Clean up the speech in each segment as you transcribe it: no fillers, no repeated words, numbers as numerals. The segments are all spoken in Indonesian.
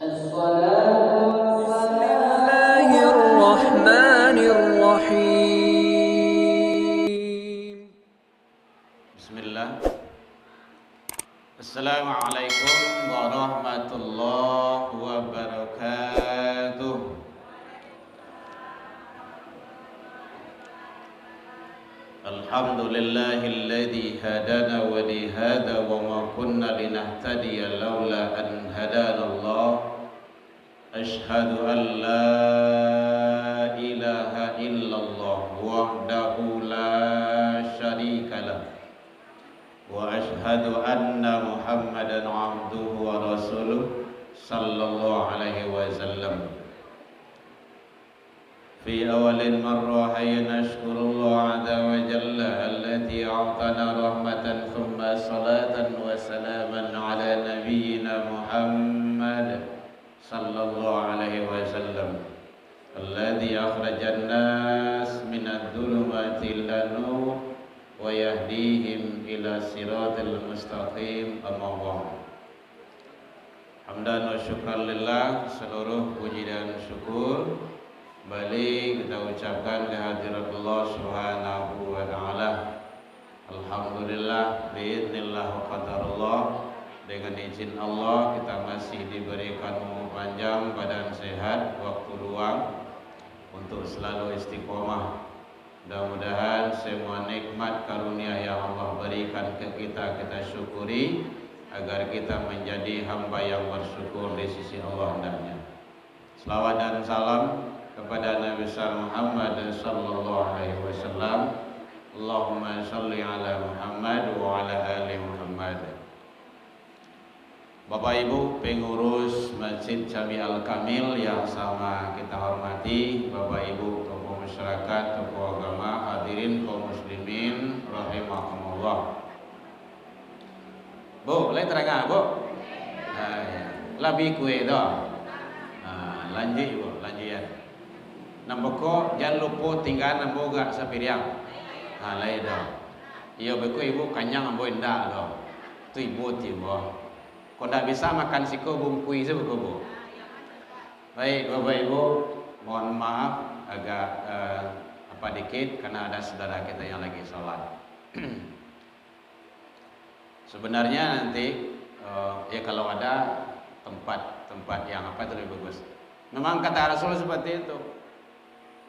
بسم الله الرحمن الرحيم. بسم الله. السلام عليكم ورحمة الله وبركاته. الحمد لله الذي هدانا ولهذا وما كنا لنهتدي لولا أن هدانا الله. أشهد أن لا إله إلا الله وحده لا شريك له وأشهد أن محمدا عبده ورسوله صلى الله عليه وسلم. في أول مرة حين نشكر الله عز وجل الذي أعطانا رحمة ثم صلاة وسلاما على نبينا محمد صلى الله عليه وسلم الذي أخرج الناس من الظلمات إلى النور ويهديهم إلى صراط المستقيم. أما بعد. Hamdan wa syukran lillah, seluruh puji dan syukur balik kita ucapkan kehadirat Allah Subhanahu wa taala. Alhamdulillah biidznillah wa qadarullah, dengan izin Allah kita masih diberikan umur panjang, badan sehat, waktu luang untuk selalu istiqomah. Mudah-mudahan semua nikmat karunia yang Allah berikan ke kita, kita syukuri agar kita menjadi hamba yang bersyukur di sisi Allah hendaknya. Selawat dan salam kepada Nabi besar Muhammad sallallahu alaihi wasallam. Allahumma shalli ala Muhammad wa ala ali Muhammad. Bapak Ibu pengurus Masjid Jami Al-Kamil yang sama kita hormati, Bapak Ibu tokoh masyarakat, tokoh agama, hadirin kaum muslimin rahimakumullah. Bu, boleh terangkan Bu? Lebih kue dah. Lanjut Bu, lanjut ya. Namboko jangan lupa tinggal nambo gak sapiriang. Lain dah. Iya beku ibu kanyang ambo indah dah. Tu ibu tiba. Kau tak bisa makan siko bungkui sebeku Bu. Baik Bapak Ibu, mohon maaf agak dikit karena ada saudara kita yang lagi sholat. Sebenarnya nanti ya kalau ada tempat yang itu lebih bagus. Memang kata Rasul seperti itu.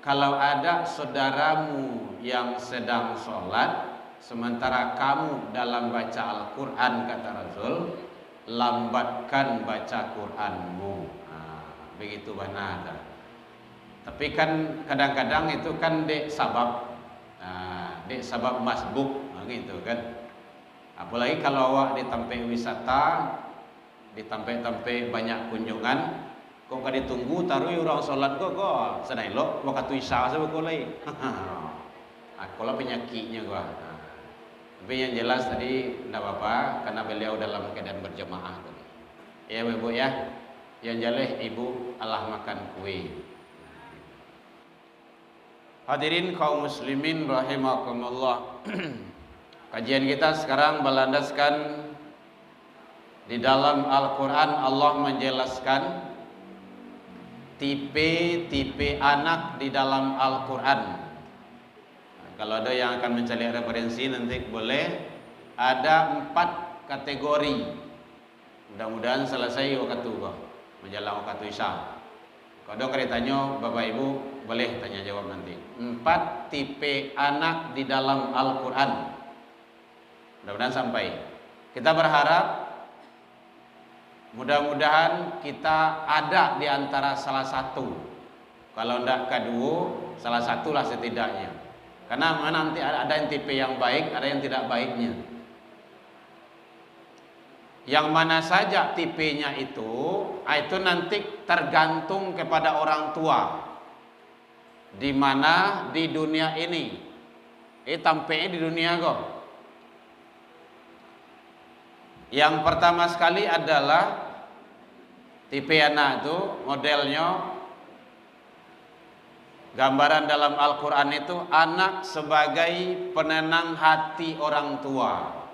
Kalau ada saudaramu yang sedang sholat sementara kamu dalam baca Al-Quran, kata Rasul, lambatkan baca Quranmu. Begitu benar. Tapi kan kadang-kadang itu kan dek sabab masbuk, gitu kan. Apalagi kalau awak di tempat wisata, di tempat-tempat banyak kunjungan, kok gak ditunggu taruh orang sholat kok senai lo waktu isya sebab lain. Kalau penyakitnya gua. Tapi yang jelas tadi tidak apa-apa karena beliau dalam keadaan berjamaah. Ya Ibu ya. Yang jelas Ibu Allah makan kue. Hadirin kaum muslimin rahimakumullah. Kajian kita sekarang berlandaskan di dalam Al-Quran. Allah menjelaskan tipe-tipe anak di dalam Al-Quran. Kalau ada yang akan mencari referensi nanti boleh. Ada 4 kategori. Mudah-mudahan selesai waktu menjelang waktu isya. Kalau ada tanya Bapak Ibu boleh tanya jawab nanti. 4 tipe anak di dalam Al-Quran. Mudah-mudahan sampai. Kita berharap mudah-mudahan kita ada di antara salah satu. Kalau tidak kedua, salah satulah setidaknya. Karena nanti ada yang tipe yang baik, ada yang tidak baiknya. Yang mana saja tipenya itu nanti tergantung kepada orang tua. Di mana di dunia ini, tampaknya di dunia kok. Yang pertama sekali adalah tipe anak itu modelnya, gambaran dalam Al-Quran itu anak sebagai penenang hati orang tua,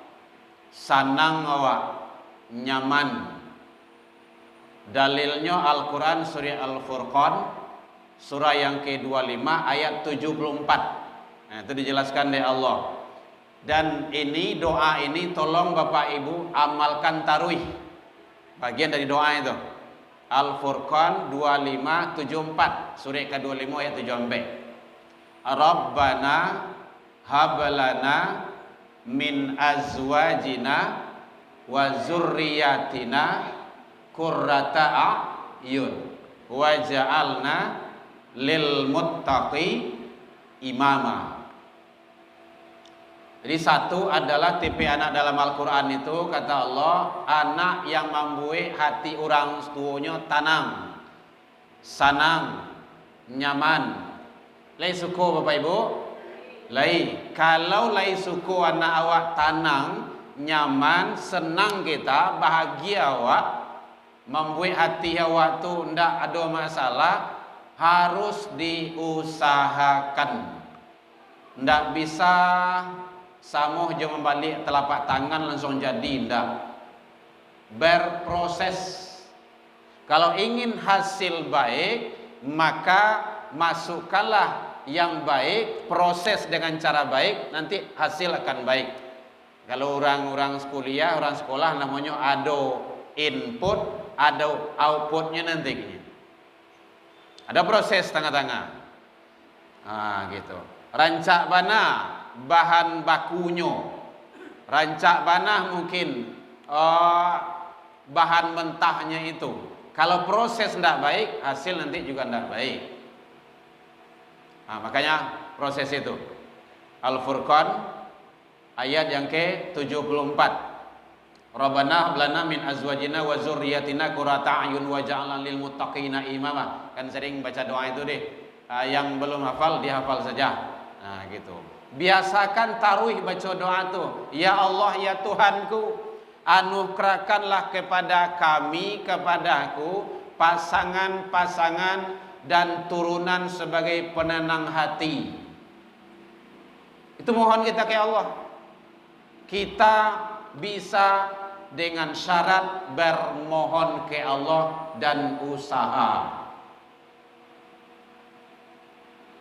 sanang awak, nyaman. Dalilnya Al-Quran surah Al-Furqan, surah yang ke-25 ayat 74. Nah, itu dijelaskan oleh Allah. Dan ini doa ini tolong Bapak Ibu amalkan taruih. Bagian dari doa itu. Al-Furqan 2574, surah ke-25 ayat 7. Rabbana hablana min azwajina wa zurriyatina qurrata a'yun waj'alna lil muttaqi imama. Jadi satu adalah tipe anak dalam Al-Quran itu, kata Allah, anak yang membuat hati orang tuanya tenang, senang, nyaman. Lai suku Bapak Ibu? Lai. Kalau lai suku anak awak tenang, nyaman, senang kita, bahagia awak, membuat hati awak tu ndak ada masalah, harus diusahakan. Ndak bisa samuh je membalik telapak tangan langsung jadi, ndak. Berproses. Kalau ingin hasil baik, maka masukkanlah yang baik, proses dengan cara baik, nanti hasil akan baik. Kalau orang-orang kuliah, orang sekolah namanya ada input, ada outputnya nanti. Ada proses tengah-tengah. Ah, gitu. Rancak bana bahan bakunya. Rancak bana mungkin bahan mentahnya itu. Kalau proses tidak baik, hasil nanti juga tidak baik. Nah, makanya proses itu. Al-Furqan ayat yang ke-74. Rabbana hablana min azwajina wa zurriyatina qurrata a'yun waj'alna lil muttaqina imama. Kan sering baca doa itu deh. Yang belum hafal dihafal saja. Nah, gitu. Biasakan taruh baca doa itu. Ya Allah, ya Tuhanku, anugerahkanlah kepada kami, kepadaku, pasangan-pasangan dan turunan sebagai penenang hati. Itu mohon kita ke Allah. Kita bisa dengan syarat bermohon ke Allah dan usaha.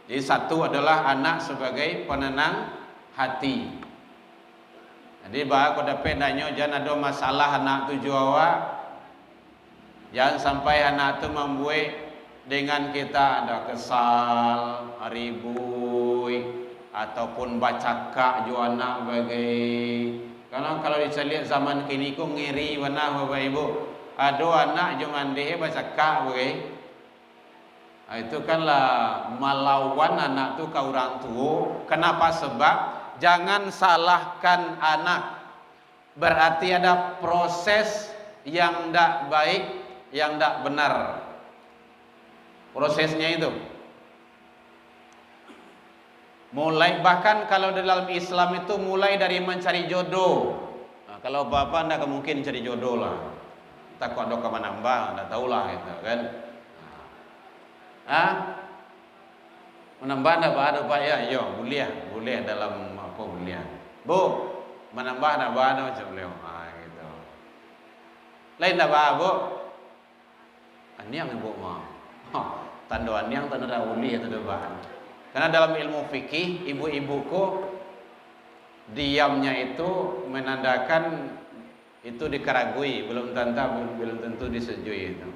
Jadi satu adalah anak sebagai penenang hati. Jadi bahwa kau dapat nanya jangan ada masalah anak tu jawa. Jangan sampai anak tu membuat dengan kita ada kesal, ribui ataupun baca kak jo anak bagai. Karena kalau dicari zaman kini ku ngiri mana Bapak Ibu. Ada anak jo mandeh baca kak bagai. Itu kanlah melawan anak tu ke orang tua. Kenapa? Sebab jangan salahkan anak. Berarti ada proses yang tidak baik, yang tidak benar. Prosesnya itu. Mulai bahkan kalau dalam Islam itu mulai dari mencari jodoh. Nah, kalau bapak tidak mungkin cari jodoh lah. Takut ada kemana-mana, tidak tahulah gitu kan. Menambah ada Pak ya? Yo, boleh dalam apa boleh. Bu, menambah ada macam beliau. Gitu. Lain apa Bu? Aniang Bu mah. Tanda aniang tanda boleh atau bahan. Karena dalam ilmu fikih ibu-ibuku diamnya itu menandakan itu dikeragui, belum tentu disetujui itu.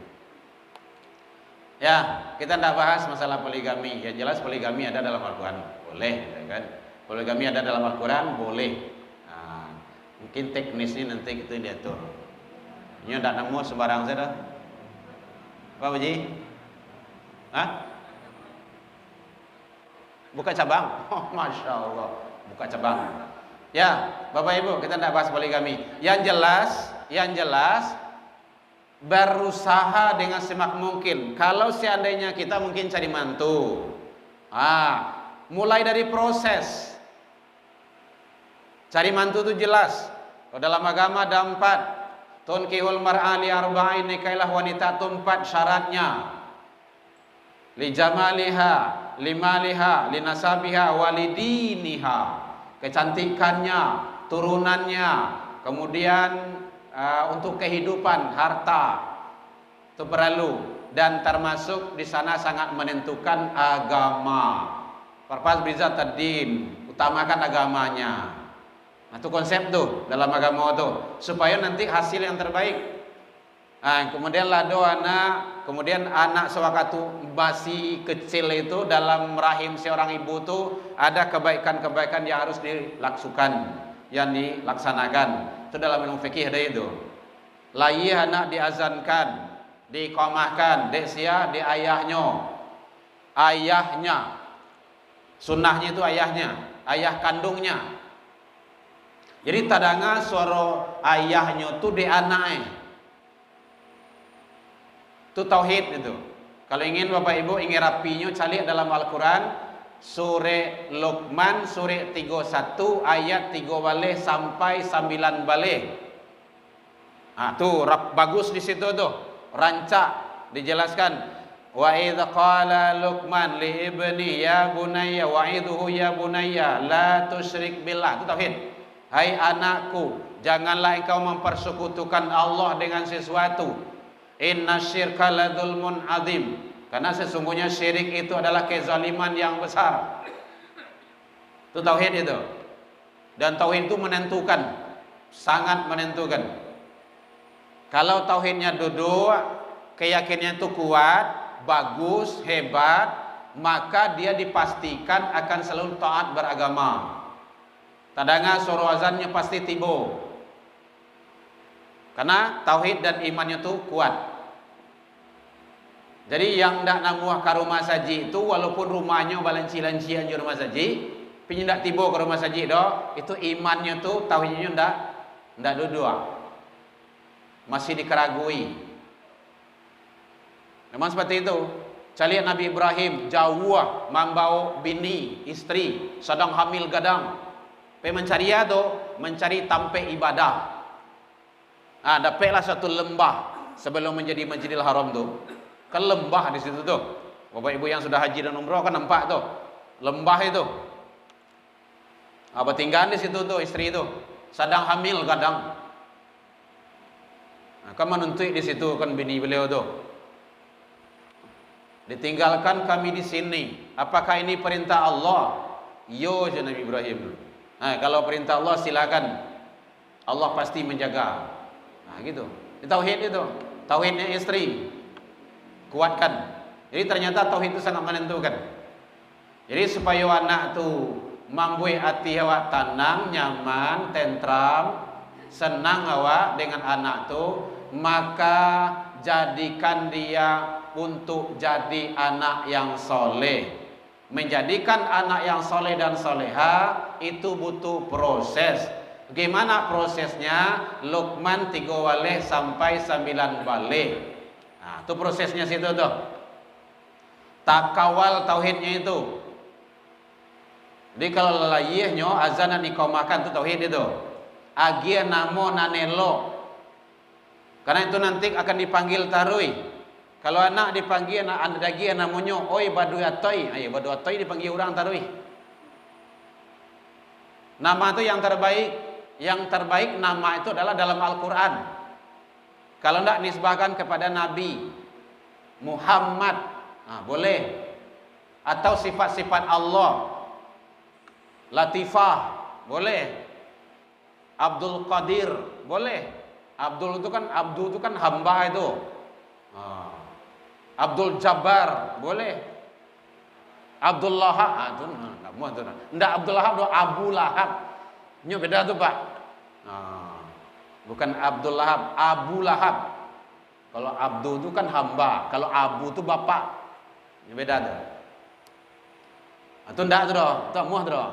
Ya, kita tidak bahas masalah poligami. Yang jelas poligami ada dalam Al-Quran, boleh, kan? Poligami ada dalam Al-Quran, boleh. Nah, mungkin teknis ini nanti kita diatur. Ini tidak nemu sembarang saja. Apa Haji? Hah? Buka cabang? Oh, Masya Allah, buka cabang. Ya, Bapak Ibu, kita tidak bahas poligami. Yang jelas. Berusaha dengan semaksimal mungkin. Kalau seandainya kita mungkin cari mantu, mulai dari proses cari mantu itu jelas. Kalau dalam agama ada 4. Tunkihul mar'a li arba'in, nikailah wanita itu 4 syaratnya. Li jamaliha, li maliha, li nasabiha, walidiniha. Kecantikannya, turunannya, kemudian untuk kehidupan, harta. Itu perlu, dan termasuk di sana sangat menentukan agama. Farfaz bizat din, utamakan agamanya. Nah, itu konsep tuh dalam agama tuh, supaya nanti hasil yang terbaik. Nah, kemudian lado anak, kemudian anak sewaktu masih kecil itu dalam rahim seorang ibu tuh ada kebaikan-kebaikan yang harus dilakukan, yang dilaksanakan. Itu dalam ilmu fikih ada itu. Layi anak diazankan, diiqamahkan, desia di ayahnya. Sunnahnya itu ayahnya, ayah kandungnya. Jadi tadanga suara ayahnya tuh di anaknya. Itu tauhid itu. Kalau ingin Bapak Ibu ingin rapinya cari dalam Al-Quran Surah Luqman surah 31 ayat 3 balik sampai 9 balik. Nah, tuh bagus di situ tuh. Rancak dijelaskan. Wa idz qala Luqman li ibni ya bunayya wa'idhu ya bunayya la tusyrik billah. Itu tauhid. Hai anakku, janganlah engkau mempersekutukan Allah dengan sesuatu. Inna syirka ladzulmun azim. Karena sesungguhnya syirik itu adalah kezaliman yang besar. Itu tauhid itu. Dan tauhid itu menentukan, sangat menentukan. Kalau tauhidnya duduk, keyakinannya itu kuat, bagus, hebat, maka dia dipastikan akan selalu taat beragama. Tadanga suruh azannya pasti tibo. Karena tauhid dan imannya itu kuat. Jadi yang ndak namuah ke rumah saji itu walaupun rumahnya balanci-lancian di rumah saji, tapi ndak tiba ke rumah saji doh, itu imannya tuh tauhidnya ndak duduk. Masih dikeragui. Memang seperti itu. Cari Nabi Ibrahim jauh membawa bini, istri, sedang hamil gadang. Pe mencari mencari tempat ibadah. Ah, dapatlah satu lembah sebelum menjadi Masjidil Haram tuh. Kan lembah di situ tuh. Bapak Ibu yang sudah haji dan umroh kan nampak tuh. Lembah itu. Apa tinggal di situ tuh istri itu. Sedang hamil kadang. Nah, kan menuntut di situ kan bini beliau tuh. Ditinggalkan kami di sini. Apakah ini perintah Allah? Yo, Nabi Ibrahim. Nah, kalau perintah Allah silakan. Allah pasti menjaga. Nah gitu, itu tauhid itu, tauhidnya istri, kuatkan. Jadi ternyata tauhid itu sangat menentukan. Jadi supaya anak tu mampu hati awak tenang, nyaman, tentram, senang awak dengan anak tu, maka jadikan dia untuk jadi anak yang soleh. Menjadikan anak yang soleh dan soleha itu butuh proses. Bagaimana prosesnya? Luqman 3 balik sampai 9 balik. Nah, itu prosesnya situ tuh. Tak kawal tauhidnya itu. Jadi kalau layihnya azan dan iqamahkan itu tauhid itu. Agia namo nanelo. Karena itu nanti akan dipanggil tarui. Kalau anak dipanggil anak dagi namanya oi badu atoi. Ayo badu atoi dipanggil orang tarui. Nama itu yang terbaik. Yang terbaik nama itu adalah dalam Al-Quran. Kalau tidak nisbahkan kepada Nabi Muhammad, nah, boleh. Atau sifat-sifat Allah, Latifah, boleh. Abdul Qadir, boleh. Abdul itu kan hamba itu. Abdul Jabbar, boleh. Abdul Lahab, tidak Abdul Lahab, Abu Lahab. Ini beda tuh Pak. Nah, bukan Abdul Lahab, Abu Lahab. Kalau Abdul itu kan hamba, kalau Abu itu bapak. Ini beda tuh. Atau enggak tuh, tak muah tuh.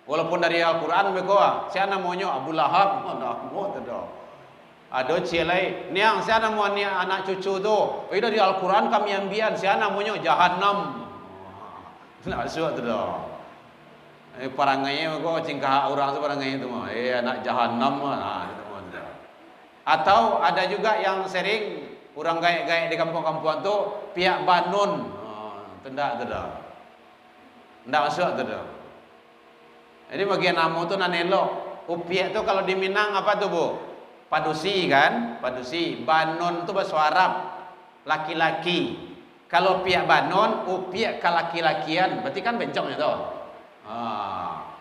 Walaupun dari Al-Quran mereka, siapa namanya Abu Lahab, enggak muah tuh. Ada cilai, niang siapa namanya anak cucu tuh. Itu dari Al-Quran kami ambian, siapa namanya Jahannam. Enggak suat tuh. Parangainya kok cingkah orang tu parangai itu mah, anak jahanam mah. Atau ada juga yang sering orang gaya-gaya di kampung-kampung tu pihak Banun, tendak tu dah, tidak masuk tu dah. Jadi bagian namu tu nanelo, pihak tu kalau di Minang apa tu bu? Padusi kan, padusi. Banun tu bahasa Arab. laki-laki. Kalau pihak banon, pihak kelaki-lakian, berarti kan bencongnya tu.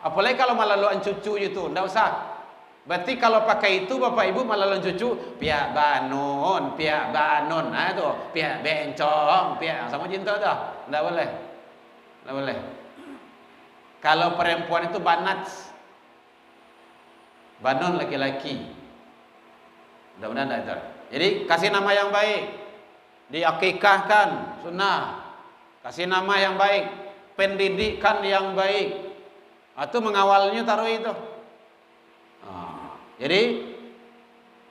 Apalagi kalau malaluan cucu itu, ndak usah. Berarti kalau pakai itu bapak ibu malaluan cucu, pihak banon, itu pihak bencong, pihak sama cinta tu, ndak boleh, ndak boleh. Kalau perempuan itu banat, banon laki-laki, mudah-mudahan ndak itu. Jadi kasih nama yang baik, diakikahkan, sunnah, kasih nama yang baik, pendidikan yang baik. Atau mengawalnya taruh itu. Jadi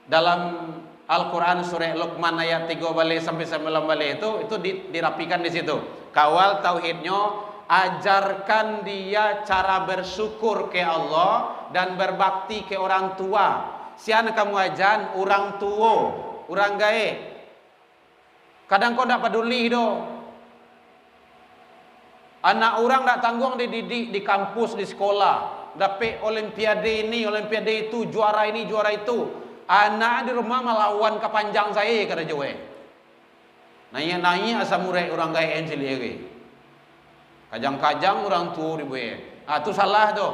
dalam Al-Quran surah Luqman ayat 3 balik sampai 9 balik itu dirapikan di situ. Kawal tauhidnya, ajarkan dia cara bersyukur ke Allah dan berbakti ke orang tua. Sian kamu ajan orang tua, orang gae. Kadang kau tak peduli do. Anak orang tak tanggung dididik di kampus, di sekolah. Dapat olimpiade ini, olimpiade itu, juara ini, juara itu. Anak di rumah melawan kepanjang saya kata Jawa. Nanya-nanya asam murai orang gaya encili lagi. Kajang-kajang orang tua di buaya. Itu salah tu.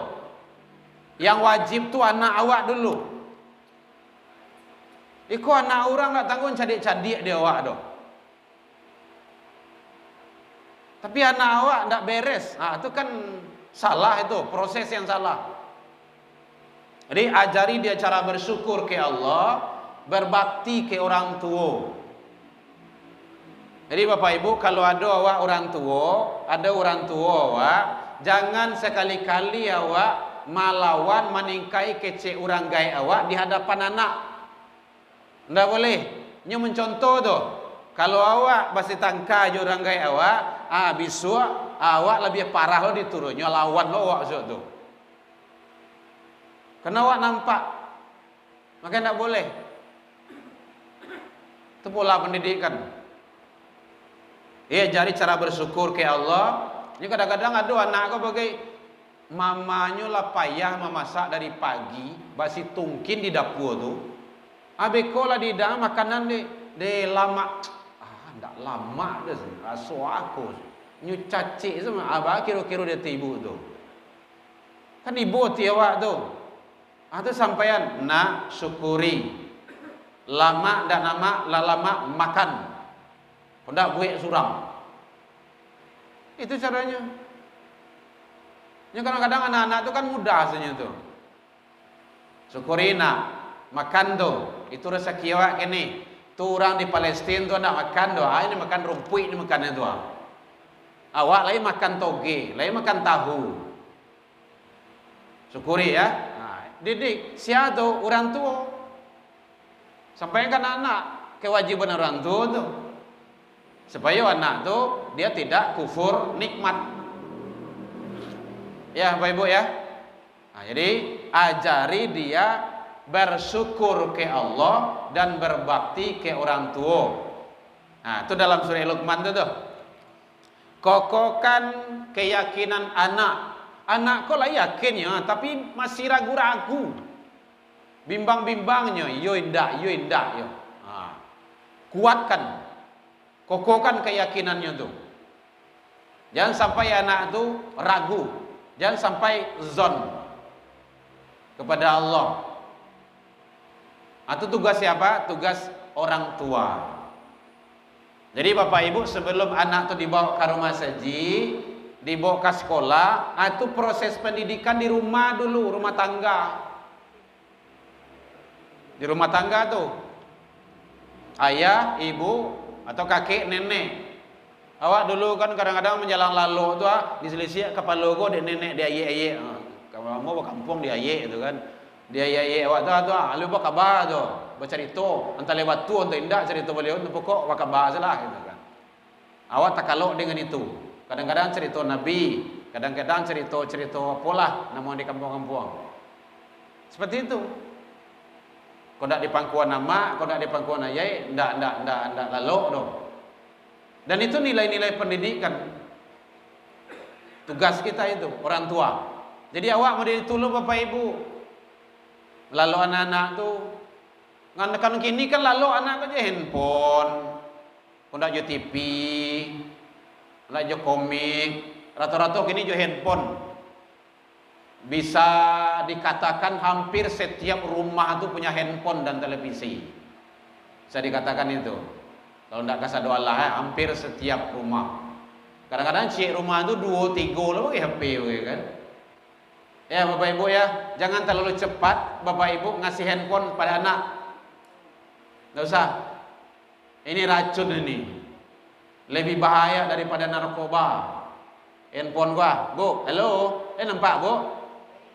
Yang wajib tu anak awak dulu. Iko anak orang tak tanggung cadik-cadik dia awak tu. Tapi anak awak tak beres. Itu kan salah itu, proses yang salah. Jadi ajari dia cara bersyukur ke Allah, berbakti ke orang tua. Jadi bapak ibu, kalau ada awak orang tua, awak, jangan sekali-kali awak melawan meningkai kecek orang gaya awak di hadapan anak. Tidak boleh. Ini mencontoh tu. Kalau awak masih tangka orang gaya awak, bisu awak lebih parah lo diturunnya lawan lo awak tu. Karena awak nampak, maka tidak boleh. Itu pola pendidikan. Jari cara bersyukur ke Allah. Ini kadang-kadang ada anak kau bagai mamanya lah payah memasak dari pagi, basi tungkin di dapur tu. Abeko lah di dalam makanan de lama. Tak lama dah rasa aku nyucacik sama abah kira-kira dia tibu tu. Kan ibu ti awak tu. Tu sampaian nak syukuri. Lama dak nama lama makan. Pendak buik suram. Itu caranya. Yang kadang-kadang anak-anak tu kan mudah saja tu. Syukuri nak makan tu. Itu rezeki awak kini. Tu orang di Palestin tu nak makan tu, ini makan rumput ni makan tu. Awak lain makan toge, lain makan tahu. Syukuri ya. Didik sia tu orang tua. Sampaikan anak kewajiban orang tua tu. Supaya anak tu dia tidak kufur nikmat. Ya, Bapak Ibu ya. Jadi ajari dia bersyukur ke Allah dan berbakti ke orang tua. Itu dalam surah Luqman tu. Kokohkan keyakinan anak. Anak kau lah yakin ya, tapi masih ragu-ragu. Bimbang-bimbangnya, yo indak. Kuatkan. Kokohkan keyakinannya tu. Jangan sampai anak tu ragu. Jangan sampai zon kepada Allah. Itu tugas siapa? Tugas orang tua. Jadi bapak ibu sebelum anak itu dibawa ke rumah saji, dibawa ke sekolah, itu proses pendidikan di rumah dulu, rumah tangga. Di rumah tangga tuh, ayah, ibu, atau kakek, nenek. Awak dulu kan kadang-kadang menjalan lalu tuh, diselisih kepala gue, nenek dia ayek. Kalau mau ke kampung dia ayek itu kan. Dia awak tu lu buat khabar tu, bercerita entah lewat tu entah indah cerita beliau tu pokok buat khabar salah gitu kan. Awak tak kalok dengan itu. Kadang-kadang cerita Nabi, kadang-kadang cerita apalah nama di kampung-kampung. Seperti itu. Kau ndak di pangkuan nama, kau ndak di pangkuan ayai, ndak lalok tu. Dan itu nilai-nilai pendidikan. Tugas kita itu orang tua. Jadi awak mau ditolong bapak ibu. Lalu anak-anak tu, kan kini kan lalu anak aja handphone, Kau ndak jo TV, ndak jo komik, rata-rata kini jo handphone. Bisa dikatakan hampir setiap rumah itu punya handphone dan televisi. Bisa dikatakan itu. Kalau tidak kasih doa Allah, hampir setiap rumah. Kadang-kadang cik rumah itu 2-3 lah pakai HP kan. Ya Bapak Ibu ya, jangan terlalu cepat Bapak Ibu ngasih handphone pada anak. Nggak usah. Ini racun ini. Lebih bahaya daripada narkoba. Handphone gua, Bu, halo, nampak Bu?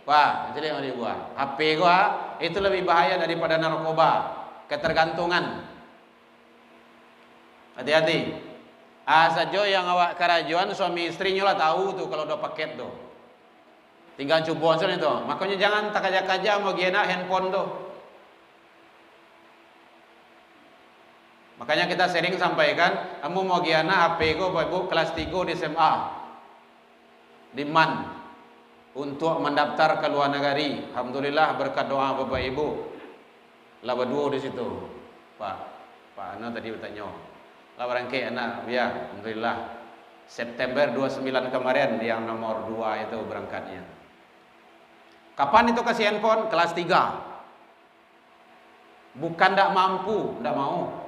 Wah, jadi yang gua, HP gua itu lebih bahaya daripada narkoba, ketergantungan. Hati-hati. Saja yang awak kerajuan suami istrinya lah tahu tuh kalau udah paket tuh. Tinggal coba aja itu. Makanya jangan tak kaja-kaja mau gina handphone tuh. Makanya kita sering sampaikan, kamu mau gina HP ku Bapak Ibu kelas 3 di SMA. Di MAN. Untuk mendaftar ke luar negeri. Alhamdulillah berkat doa Bapak Ibu. Lah berdua di situ. Pak Ana tadi bertanya. Lah barangke anak ya, alhamdulillah. September 29 kemarin yang nomor 2 itu berangkatnya. Kapan itu kasih handphone? Kelas 3. Bukan ndak mampu, ndak mau.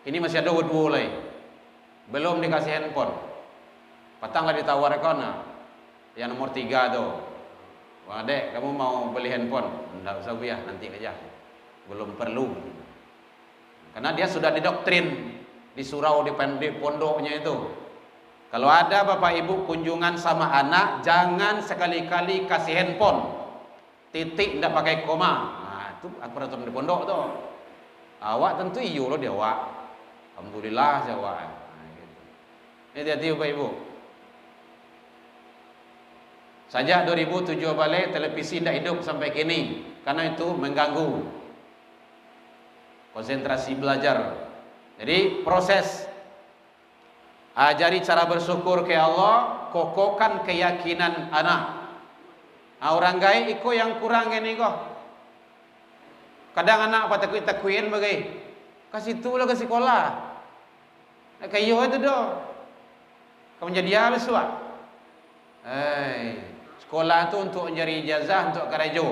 Ini masih ada dua lagi. Belum dikasih handphone. Patanglah ditawarkan yang nomor 3 tuh. Wah dek, kamu mau beli handphone? Enggak usah ya, nanti aja. Belum perlu. Karena dia sudah didoktrin di surau di pondoknya itu. Kalau ada Bapak Ibu kunjungan sama anak, jangan sekali-kali kasih handphone. Titik enggak pakai koma. Nah, itu peraturan di pondok tuh. Awak tentu iyo loh dia awak. Alhamdulillah jawab. Nah, gitu. Hati-hati Bapak Ibu. Sejak 2007 balik televisi tidak hidup sampai kini karena itu mengganggu konsentrasi belajar. Jadi proses ajari cara bersyukur ke Allah, kokohkan keyakinan anak. Orang gaya iko yang kurang ini kok. Kadang anak apa takuin bagai kasih tu lah ke sekolah. Kayo itu doh. Kamu jadi apa suat? Sekolah tu untuk mencari ijazah untuk kerja.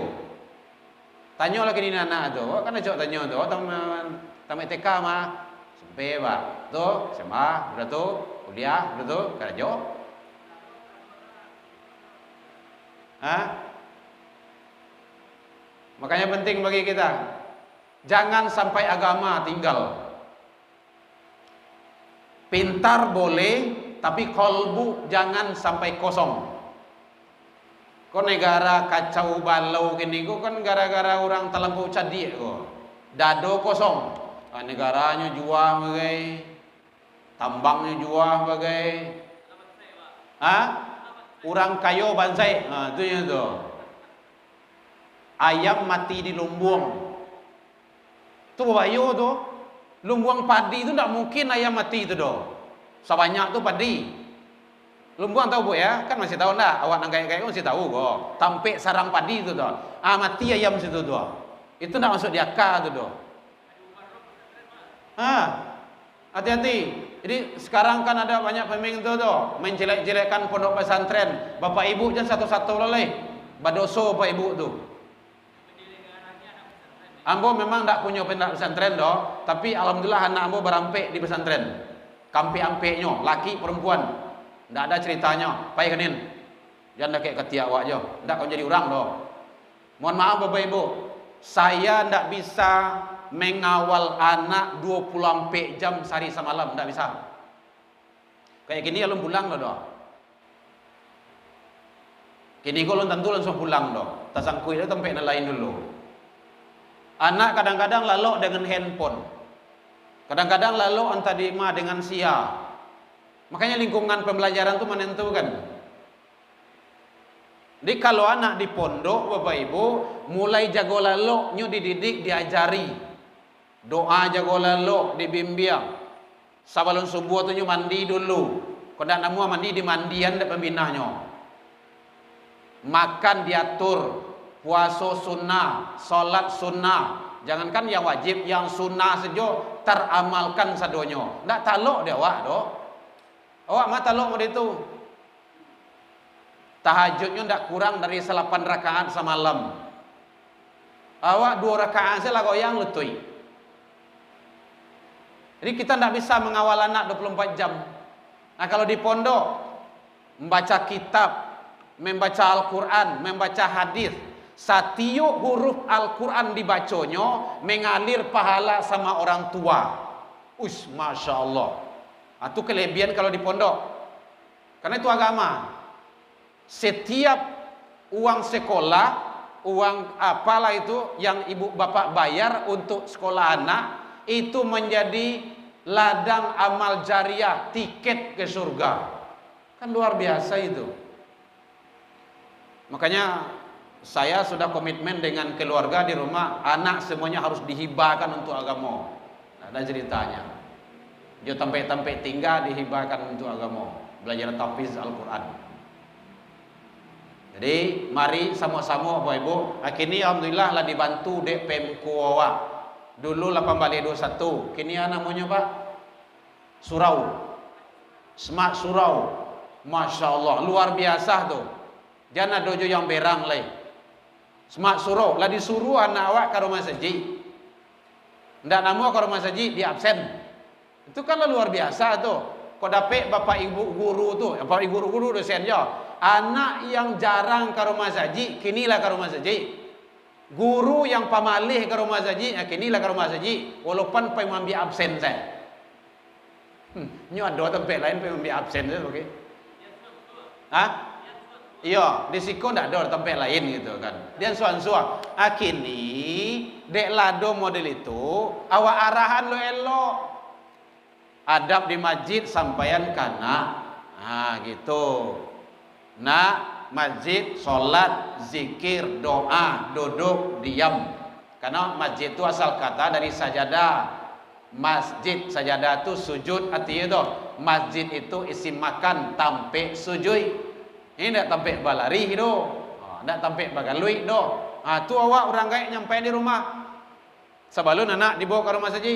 Tanya lagi ni anak tu, kan ajak tanya tu, tamat TK mah, sampai pak, tu SMA, sudah tu kuliah, sudah tu kerja. Makanya penting bagi kita, jangan sampai agama tinggal. Pintar boleh, tapi kolbu jangan sampai kosong. Kau negara kacau balau gini, kau kan gara-gara orang terlampau cadik kau. Dado kosong. Negaranya jual bagai, tambangnya jual bagai. Orang kayo bansai. Itu yang tu. Ayam mati di lumbung. Tu bayo tu. Lumbung padi tu tak mungkin ayam mati tu doh. Sebanyak tu padi. Lumbung tahu Bu ya? Kan masih tahu enggak? Awak nang kayak masih tahu kok. Tampek sarang padi itu doh. Mati ayam situ doh. Itu enggak masuk di akal tu doh. Hati-hati. Jadi sekarang kan ada banyak pemimpin tu doh menjelek-jelekkan pondok pesantren. Bapak Ibu jangan satu-satu leleh. Badoso Bapak Ibu tu. Ambo memang enggak punya pondok pesantren doh, tapi alhamdulillah anak ambo berampek di pesantren. Kampe-ampeknya, laki perempuan. Tidak ada ceritanya, pai kenin. Jangan kayak ketiak awak je. Tidak kau jadi orang doh. Mohon maaf Bapak Ibu, saya tidak bisa mengawal anak 24 jam sehari semalam, tidak bisa. Kayak gini ya lu pulang doh. Kini kau tentu langsung pulang doh. Tasangkui itu tempat lain dulu. Anak kadang-kadang lalok dengan handphone. Kadang-kadang lalok antara dima dengan sia. Makanya lingkungan pembelajaran itu menentukan. Jadi kalau anak di pondok Bapak Ibu mulai jago laloknya dididik, diajari. Doa jago lalok, dibimbing. Sebelum subuh tu mandi dulu. Kalau nak namu mandi di mandian dak pembinanya. Makan diatur, puasa sunnah, salat sunnah, Jangankan yang wajib, yang sunnah saja teramalkan sadonyo. Ndak talok dia awak do. Awak mah talok mod itu. Tahajudnya ndak kurang dari 8 rakaat semalam. Awak 2 rakaat saja lah goyang letui. Jadi kita ndak bisa mengawal anak 24 jam. Nah, kalau di pondok membaca kitab, membaca Al-Quran, membaca hadis, setiap huruf Al-Quran dibaconyo mengalir pahala sama orang tua. Masya Allah. Itu kelebihan kalau di pondok. Karena itu agama. Setiap uang sekolah, uang apalah itu yang ibu bapak bayar untuk sekolah anak, itu menjadi ladang amal jariah, tiket ke surga. Kan luar biasa itu. Makanya saya sudah komitmen dengan keluarga di rumah, anak semuanya harus dihibahkan untuk agama. Ada ceritanya. Dia tampai-tampai tinggal dihibahkan untuk agama, belajar tahfiz Al-Quran. Jadi mari sama-sama Bapak Ibu. Kini alhamdulillah lah dibantu dek Pemko awak. Dulu 1821, kini namanya Pak surau. Smart surau. Masya Allah, luar biasa tuh. Jangan dojo yang berang leh. Smart surau, lah disuruh anak awak ke rumah saji. Ndak namu ke rumah saji, dia absen. Itu kan luar biasa tuh. Kau dapet bapak ibu guru tuh, bapak ibu guru dosennya. Anak yang jarang ke rumah saji, kinilah ke rumah saji. Guru yang pamalih ke rumah saji, kinilah ke rumah saji. Walaupun pengen ambil absen saya. Ini ada tempat lain pengen ambil absen saya, oke? Hah? Iya, di siko ndak ada tempat lain gitu kan. Dia suan-suan. Kini dek lado model itu, awak arahan lo elok. Adab di masjid sampaian kana. Gitu. Nah, masjid, sholat, zikir, doa, duduk, diam. Karena masjid itu asal kata dari sajadah. Masjid, sajadah itu sujud, artinya itu masjid itu isi makan tampe sujud. Ini tidak tampe balari itu, tidak tampe bagalui itu. Tu awak orang kaya nyampe di rumah. Sebelum anak dibawa ke rumah saji.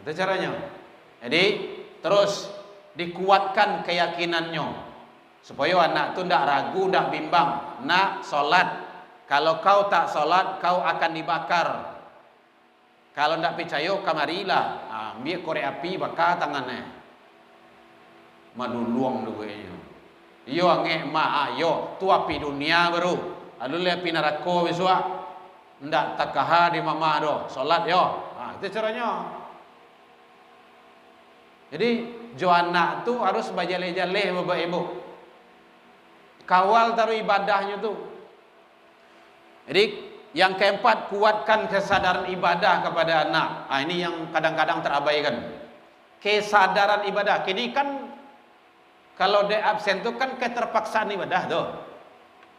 Itu caranya. Jadi terus dikuatkan keyakinannya. Supaya anak tu tidak ragu, tidak bimbang. Nak solat. Kalau kau tak solat, kau akan dibakar. Kalau tidak percaya, kamarilah. Ambil korek api, bakar tangannya. Madu luang dulu kayaknya. Yo angge ma ayo tu api dunia baru. Aduh le api neraka besok. Ndak takaha di mama do. Salat yo. Itu caranya. Jadi jo anak tu harus bajale-jale Bapak Ibu. Kawal taruh ibadahnya tu. Jadi yang keempat, kuatkan kesadaran ibadah kepada anak. Ini yang kadang-kadang terabaikan. Kesadaran ibadah. Kini kan kalau dia absen tu kan keterpaksaan ibadah tu.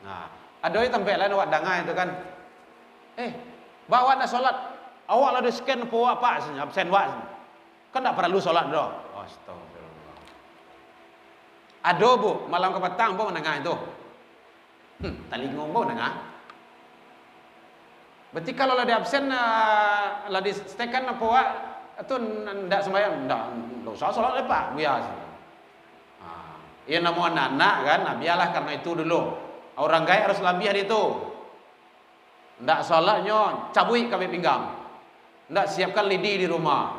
Nah, ada yang tempat lain awak dengar itu kan. Bawa nak solat, awak lah di scan po apa absen wak. Kan tak perlu solat doh. Astagfirullah. Ada bu, malam ke petang bu menengah itu. Tali ngomong menengah. Berarti kalau lah di absen lah di stekan po itu ndak sembahyang, ndak usah solat lepas biasa. Ya namu anak-anak kan, biarlah karena itu dulu. Orang gaya harus lebih hari itu. Ndak solatnya cabui kami pinggang. Ndak siapkan lidi di rumah.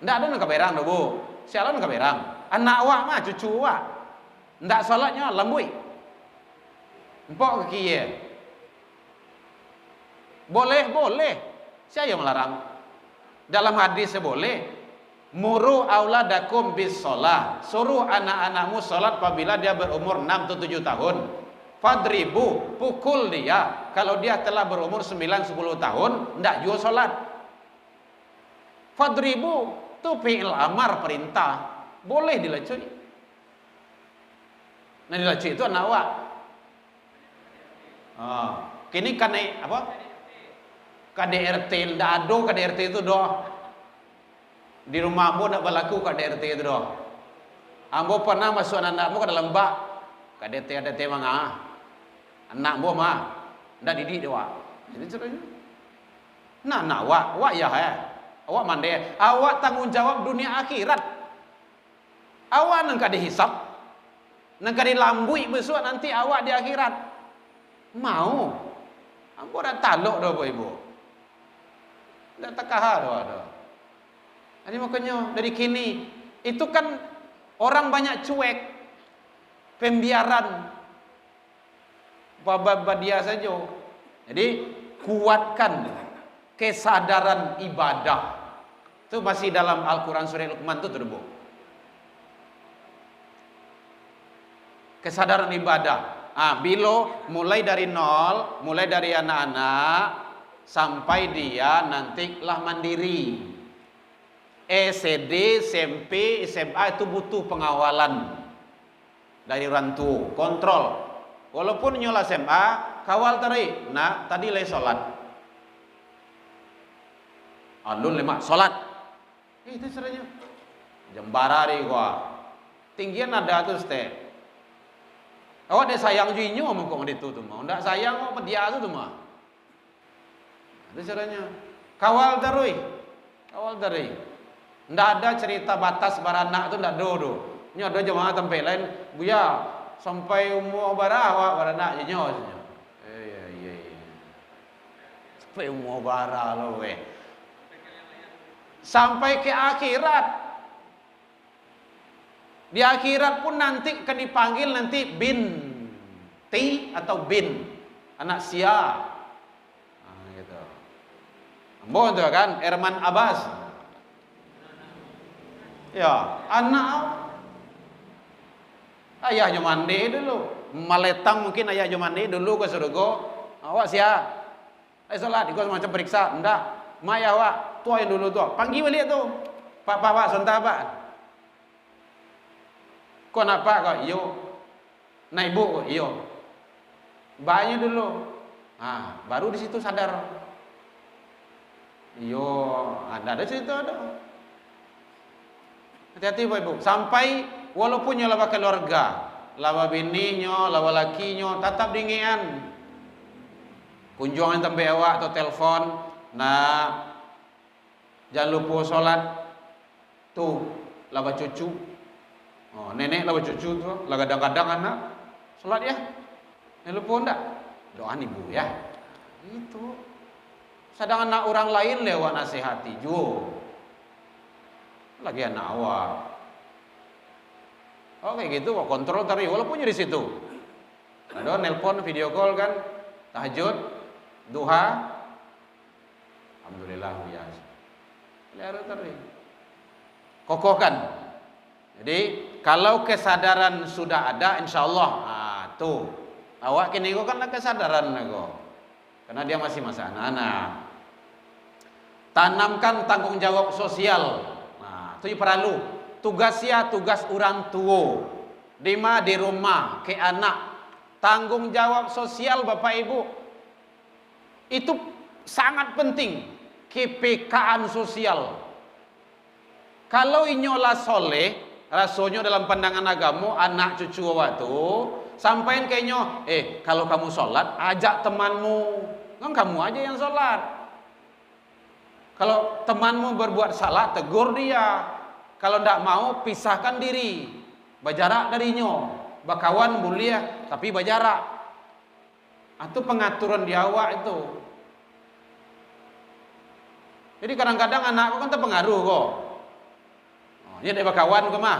Ndak ada nak kaberang dah bu. Siapa nak kaberang? Anak awak mah cucu awak. Ndak solatnya lambui. Empok ke kiye. Boleh. Siapa yang melarang? Dalam hadis boleh. Muru auladakum bis sholat. Suruh anak-anakmu sholat apabila dia berumur 6 atau 7 tahun. Fadribu, pukul dia. Kalau dia telah berumur 9-10 tahun, tidak juga sholat. Fadribu, itu fi'il amar, perintah. Boleh dilecui. Nah dilecui itu anak awak. Kini kane apa? KDRT, tidak ada KDRT itu doh. Di rumah ambo nak berlaku KDRT itu doh. Ambo pernah masuk anak-anakmu ke dalam bak. KDRT mangah. Anak ambo mah ndak didik dia. Jadi caranya Nah, wak ya awak mandai, awak tanggung jawab dunia akhirat. Awak nang ka dihisap, nang ka dilambui besok nanti awak di akhirat. Mau? Ambo dah taluk dah Bapak Ibu. Dah takah dah. Jadi makanya dari kini itu kan orang banyak cuek, pembiaran, bab dia saja. Jadi kuatkan kesadaran ibadah. Itu masih dalam Al-Quran surah Luqman itu terbu. Kesadaran ibadah. Bila mulai dari nol, mulai dari anak-anak sampai dia nantilah mandiri. SD, SMP, SMA itu butuh pengawalan dari orang tua, kontrol. Walaupun nyola SMA, kawal tadi. Nah, tadi lagi sholat. Alun lima sholat. Itu caranya. Jembara di gua. Tinggian ada tuh ste. Awak dia sayang juinyo mau kok itu tuh mau. Ndak sayang kok dia tuh mah. Itu caranya. Kawal terus. Kawal terus. Ndak ada cerita batas baranak itu ndak do. Ini ada jemaah tempat lain, buya sampai umur bara awak baranak nyo. Iya. Sampai umur bara lo we. Sampai ke akhirat. Di akhirat pun nanti akan dipanggil nanti binti atau bin, anak sia. Gitu. Ambo tuh kan Erman Abbas. Ya, anak ayahnya mandi dulu. Maletang mungkin ayahnya mandi dulu ke surga. Awak sia. Salat, ikut macam periksa. Enggak. Maya awak, tua yang dulu tua. Panggil balik tu. Pak, sontak pak. Kau nak pak kau? Iyo. Nak ibu kau? Iyo. Banyak dulu. Baru di situ sadar. Iyo. Ada situ ada. Hati-hati Bapak Ibu. Sampai walaupun nyo lawa keluarga, lawa bininya, lawa lakinya, tetap dingian. Kunjungan tembe awak atau telepon. Nah, jangan lupa sholat. Tuh, lawa cucu. Nenek lawa cucu tuh, lah kadang-kadang anak sholat ya. Jangan lupa enggak? Doa ibu ya. Itu. Sedang anak orang lain lewat nasihati juga. Lagi anak awak. Kayak gitu kok kontrol tadi walaupun di situ. Ada nelpon video call kan, tahajud, duha. Alhamdulillah biasa. Lihat tadi. Kokohkan. Jadi kalau kesadaran sudah ada, insyaallah, tuh awak kini kok kan kesadaran kok. Karena dia masih masa anak-anak. Tanamkan tanggung jawab sosial. Itu perlu tugasnya tugas orang tua di rumah ke anak, tanggung jawab sosial Bapak Ibu itu sangat penting. KPKan sosial kalau inyolah soleh rasanya dalam pandangan agama anak cucu waktu sampaikan kayaknya kalau kamu sholat ajak temanmu kan kamu aja yang sholat. Kalau temanmu berbuat salah, tegur dia. Kalau tidak mau, pisahkan diri. Berjarak darinya. Bakawan boleh, tapi berjarak. Itu pengaturan di awak itu. Jadi kadang-kadang anakku kan terpengaruh kok. Dia dari bakawan ke mah.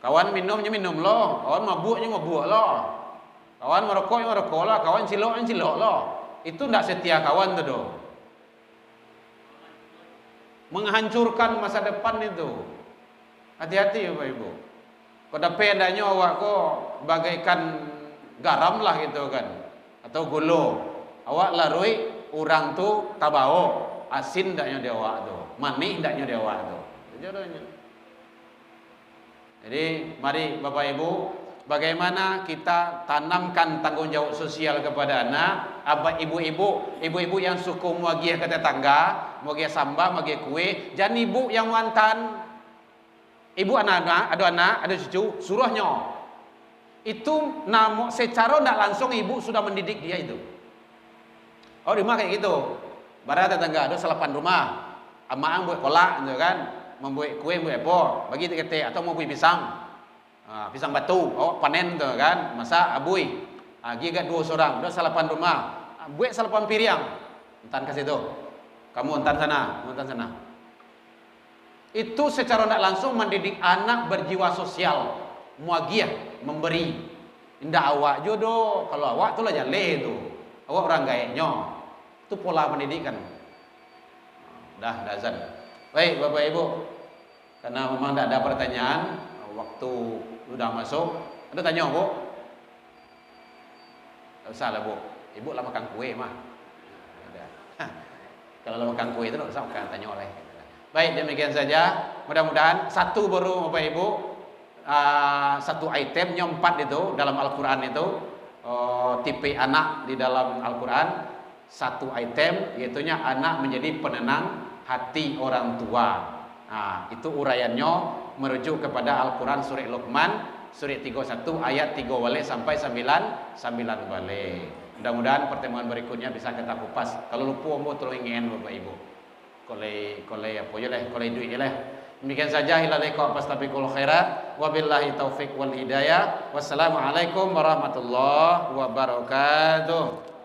Kawan minumnya minum loh. Kawan mabuknya mabuk loh. Kawan merokoknya merokok loh. Kawan ciloknya cilok loh. Itu tidak setia kawan tuh doh. Menghancurkan masa depan itu. Hati-hati Bapak Ibu. Pada pedanya awak kok bagaikan garam lah gitu kan, atau gula. Awak larui orang tu tabao, asin ndaknya dia awak tu, manis ndaknya dia awak tu. Jodohnya. Jadi mari Bapak Ibu, bagaimana kita tanamkan tanggung jawab sosial kepada anak, abah ibu-ibu yang suka muagiah ke tetangga, muagiah sambal, muagiah kue, jangan ibu yang mantan. Ibu anak-anak, ada cucu, suruhnya. Itu secara tidak langsung ibu sudah mendidik dia itu. Oh di rumah kayak gitu. Barat tetangga ada 8 rumah. Amaang buat kolak gitu kan, membuat kue buat apa, bagi tete atau mau buat pisang. Pisang batu, awak panen tuh kan, masak abui. Giga 2 orang, ada 8 rumah. Buat 8 piring. Entan kasih tu. Kamu entan sana, kamu entan sana. Itu secara tidak langsung mendidik anak berjiwa sosial, muagiah, memberi. Indah awak jodoh, kalau awak tu lah jale tu. Awak orang gayanya. Itu pola pendidikan. Dah azan. Baik Bapak Ibu. Karena memang tidak ada pertanyaan, waktu sudah masuk. Ada tanya Bu? Tak usah lah Bu. Ibu lah makan kue mah. Ada. Kalau lah makan kue itu tak usah makan tanya oleh. Baik, demikian saja. Mudah-mudahan satu baru Bapak Ibu, satu item yang 4 itu dalam Al-Quran itu, tipe anak di dalam Al-Quran. Satu item, yaitunya anak menjadi penenang hati orang tua. Itu uraiannya merujuk kepada Al-Quran surah Luqman, surah 31 ayat 3 balik sampai 9 balik. Mudah-mudahan pertemuan berikutnya bisa kita kupas. Kalau lupa mau tolong ingin Bapak Ibu. Kolej apa je lah, kolej duit je lah. Demikian saja, ila liqa fastabiqul khairat, wabillahi taufik wal hidayah. Wassalamualaikum warahmatullahi wabarakatuh.